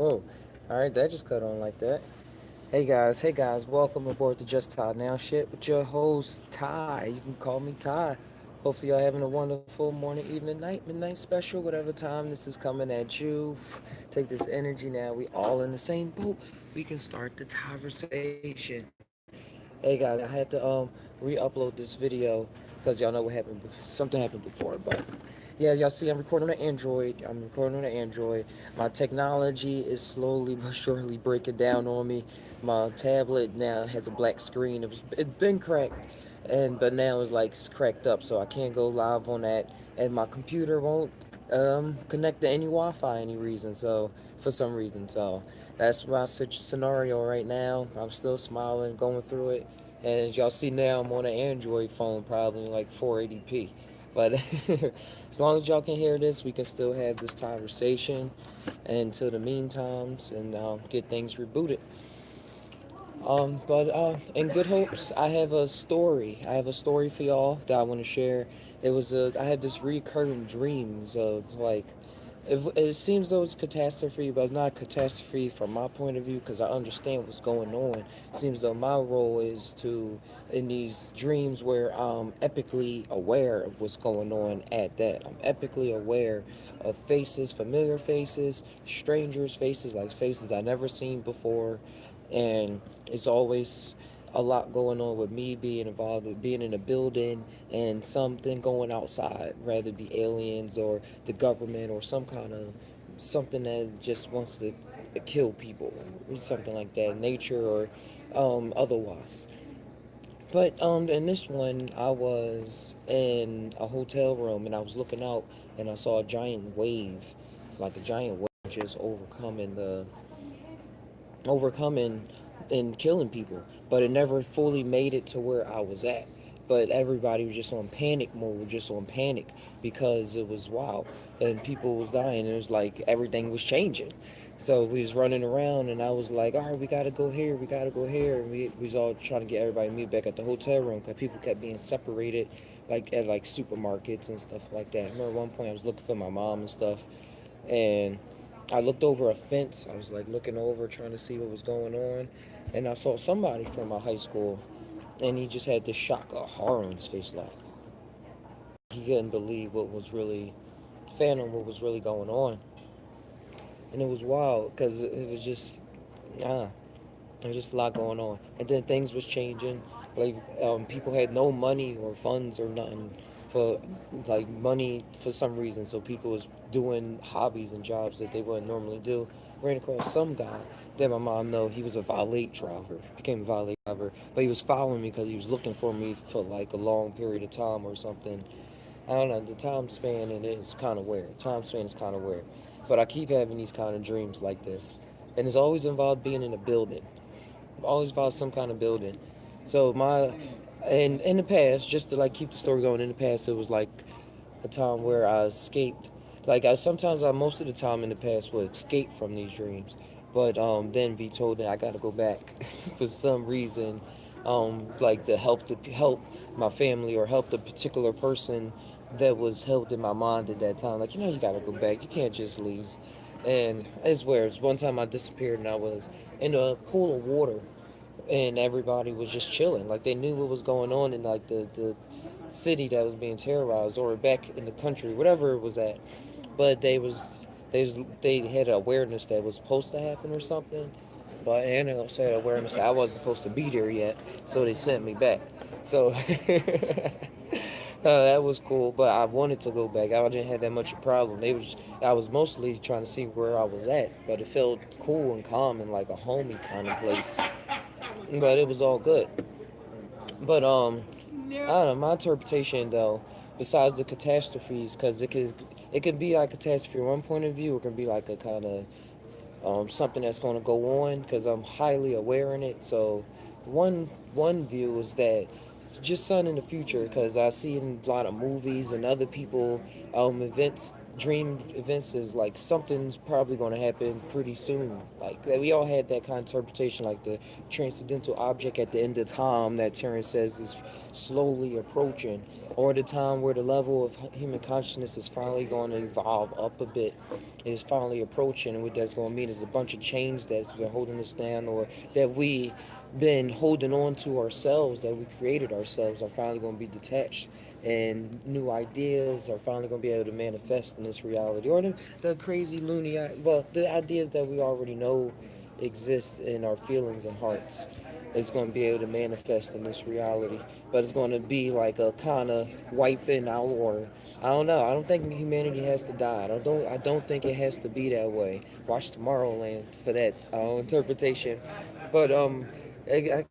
Whoa. Alright, that just cut on like that. Hey guys, welcome aboard the Just Tai Now shit with your host, Ty. You can call me Ty. Hopefully, y'all having a wonderful morning, evening, night, midnight special, whatever time this is coming at you. Take this energy now. We all in the same boat. We can start the conversation. Hey guys, I had to re-upload this video because y'all know what happened. Something happened before, but yeah, y'all see, I'm recording on an Android. I'm recording on an Android. My technology is slowly but surely breaking down on me. My tablet now has a black screen. It's been cracked, but now it's like it's cracked up, so I can't go live on that. And my computer won't connect to any Wi-Fi any reason. So for some reason, so that's my scenario right now. I'm still smiling, going through it. And as y'all see now, I'm on an Android phone, probably like 480p. But as long as y'all can hear this, we can still have this conversation until the meantimes and get things rebooted. But in good hopes, I have a story. I have a story for y'all that I want to share. I had this recurring dreams of like, it seems though it's catastrophe, but it's not a catastrophe from my point of view because I understand what's going on. It seems though my role is to, in these dreams where I'm epically aware of what's going on at that. I'm epically aware of faces, familiar faces, strangers' faces, like faces I never seen before, and it's always a lot going on with me being involved with being in a building and something going outside, rather be aliens or the government or some kind of something that just wants to kill people or something like that, nature or otherwise. But in this one, I was in a hotel room and I was looking out and I saw a giant wave, like a giant wave just overcoming and killing people, but it never fully made it to where I was at. But everybody was just on panic mode, just on panic because it was wild and people was dying. It was like everything was changing. So we was running around and I was like, all right, we gotta go here, we gotta go here. And we was all trying to get everybody to meet back at the hotel room because people kept being separated like at like supermarkets and stuff like that. I remember one point I was looking for my mom and stuff, and I looked over a fence. I was like looking over, trying to see what was going on, and I saw somebody from my high school, and he just had this shock of horror on his face, like he couldn't believe what was really, fathom what was really going on, and it was wild because it was just, ah, there was just a lot going on, and then things was changing. Like people had no money or funds or nothing for like money for some reason. So people was doing hobbies and jobs that they wouldn't normally do. Ran across some guy that my mom know he was a valet driver. Became a valet driver, but he was following me because he was looking for me for like a long period of time or something. I don't know. The time span and it's kind of weird. Time span is kind of weird, but I keep having these kind of dreams like this, and it's always involved being in a building, always about some kind of building. So in the past, just to like keep the story going, in the past it was like a time where I escaped. Like most of the time in the past would escape from these dreams, but then be told that I got to go back for some reason, like to help my family or help the particular person that was held in my mind at that time. Like you got to go back. You can't just leave. And it's weird. One time I disappeared and I was in a pool of water and everybody was just chilling. Like they knew what was going on in like the city that was being terrorized or back in the country, whatever it was at. But they had awareness that was supposed to happen or something. But and they also had awareness that I wasn't supposed to be there yet, so they sent me back. So that was cool, but I wanted to go back. I didn't have that much a problem. I was mostly trying to see where I was at, but it felt cool and calm and like a homey kind of place. But it was all good. But I don't know. My interpretation though, besides the catastrophes, because it can be like a catastrophe from one point of view, it can be like a kind of something that's going to go on because I'm highly aware in it. So one view is that it's just something in the future because I see in a lot of movies and other people events dream events is like something's probably going to happen pretty soon. Like that, we all had that kind of interpretation, like the transcendental object at the end of time that Terrence says is slowly approaching, or the time where the level of human consciousness is finally going to evolve up a bit, is finally approaching. And what that's going to mean is a bunch of chains that's been holding us down, or that we been holding on to ourselves, that we created ourselves, are finally going to be detached, and new ideas are finally going to be able to manifest in this reality, or the crazy loony, well, the ideas that we already know exist in our feelings and hearts is going to be able to manifest in this reality. But it's going to be like a kind of wiping out, or I don't know. I don't think humanity has to die. I don't think it has to be that way. Watch Tomorrowland for that interpretation. But I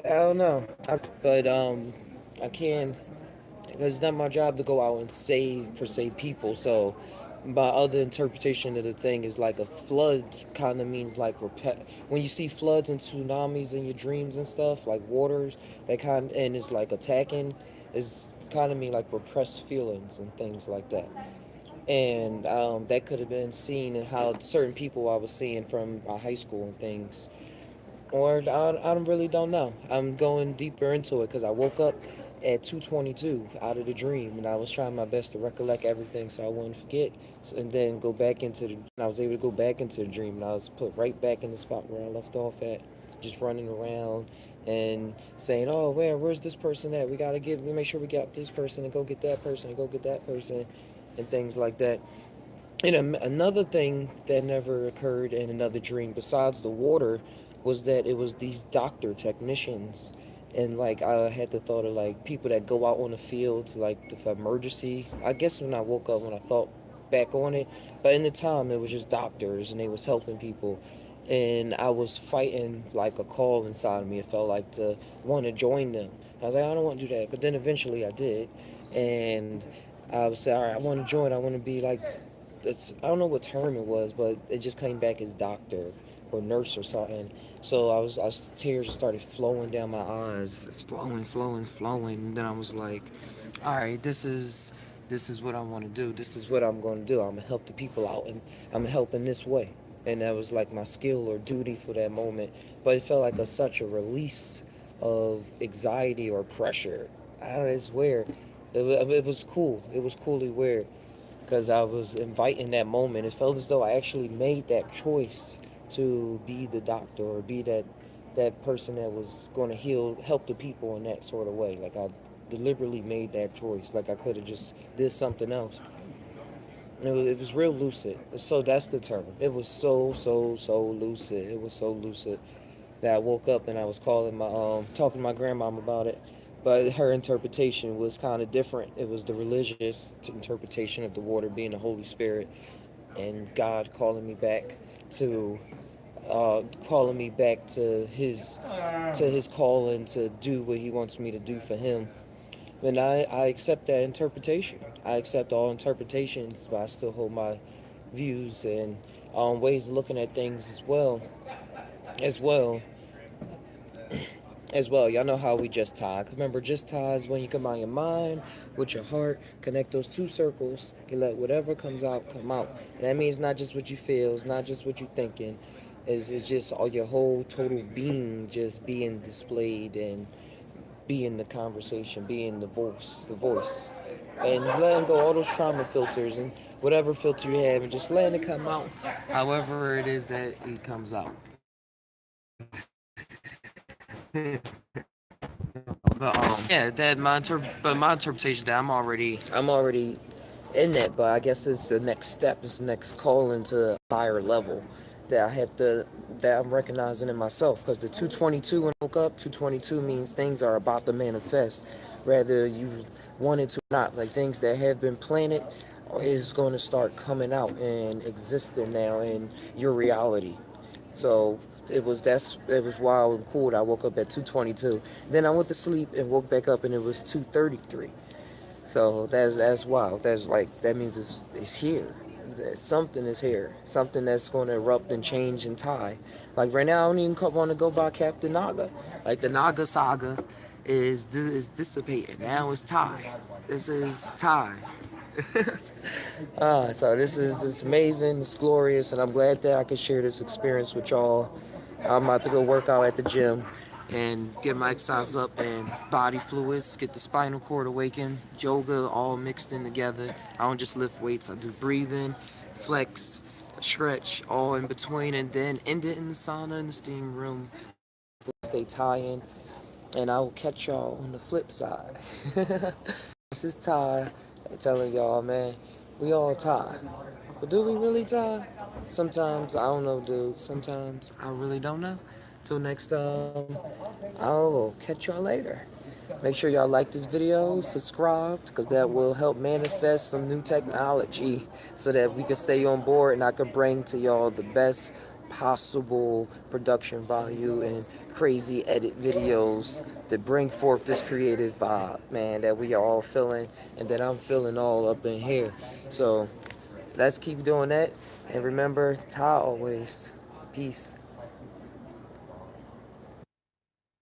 don't know. I can, because it's not my job to go out and save per se people. So my other interpretation of the thing is like a flood kind of means like when you see floods and tsunamis in your dreams and stuff, like waters that kind, and it's like attacking, is kind of mean like repressed feelings and things like that. And that could have been seen in how certain people I was seeing from my high school and things, or I really don't know. I'm going deeper into it because I woke up at 2:22 out of the dream, and I was trying my best to recollect everything so I wouldn't forget, and then go back into the. And I was able to go back into the dream, and I was put right back in the spot where I left off at, just running around and saying, "Oh, where's this person at? We make sure we got this person and go get that person and go get that person," and things like that. And another thing that never occurred in another dream besides the water was that it was these doctor technicians. And like I had the thought of like people that go out on the field, like the emergency. I guess when I woke up, when I thought back on it, but in the time it was just doctors and they was helping people. And I was fighting like a call inside of me. It felt like to want to join them. I was like, I don't want to do that. But then eventually I did. And I was like, all right, I want to join. I want to be like, I don't know what term it was, but it just came back as doctor or nurse or something. So tears just started flowing down my eyes, flowing, flowing, flowing. And then I was like, all right, this is what I want to do. This is what I'm going to do. I'm gonna help the people out, and I'm helping this way. And that was like my skill or duty for that moment. But it felt like such a release of anxiety or pressure. I don't know, it's weird. It was cool. It was coolly weird because I was inviting that moment. It felt as though I actually made that choice to be the doctor or be that person that was going to help the people in that sort of way. Like I deliberately made that choice. Like I could have just did something else. It was real lucid. So that's the term. It was so lucid. It was so lucid that I woke up and I was calling my talking to my grandmom about it. But her interpretation was kind of different. It was the religious interpretation of the water being the Holy Spirit and God to calling me back to his calling to do what he wants me to do for him. And I accept that interpretation. I accept all interpretations, but I still hold my views and ways of looking at things as well as well. Y'all know how we just tie. Remember, just ties when you combine your mind with your heart, connect those two circles, you let whatever comes out come out. And that means not just what you feel, it's not just what you're thinking, it's just all your whole total being just being displayed and being the conversation, being the voice. And letting go all those trauma filters and whatever filter you have and just letting it come out however it is that it comes out. Yeah, but my interpretation that I'm already in that, but I guess it's the next step, it's the next call into a higher level that I'm recognizing in myself. Because the 222 when I woke up, 222 means things are about to manifest, whether you want it to or not. Like things that have been planted is going to start coming out and existing now in your reality. So it was wild and cool. I woke up at 2:22. Then I went to sleep and woke back up and it was 2:33. So that's wild. That's like that means it's here. Something is here. Something that's going to erupt and change and tie. Like right now, I don't even want to go by Captain Naga. Like the Naga saga is dissipating. Now it's tie. This is tie. So this is it's amazing, it's glorious, and I'm glad that I could share this experience with y'all. I'm about to go work out at the gym and get my exercise up and body fluids, get the spinal cord awakened, yoga all mixed in together. I don't just lift weights, I do breathing, flex, stretch, all in between, and then end it in the sauna in the steam room. Stay tying, and I will catch y'all on the flip side. This is Ty telling y'all, man, we all tie. But do we really tie? Sometimes I don't know, dude. Sometimes I really don't know. Till next time, I will catch y'all later. Make sure y'all like this video, subscribe, because that will help manifest some new technology so that we can stay on board and I can bring to y'all the best possible production value and crazy edit videos that bring forth this creative vibe, man, that we are all feeling and that I'm feeling all up in here. So let's keep doing that. And remember, tie always. Peace.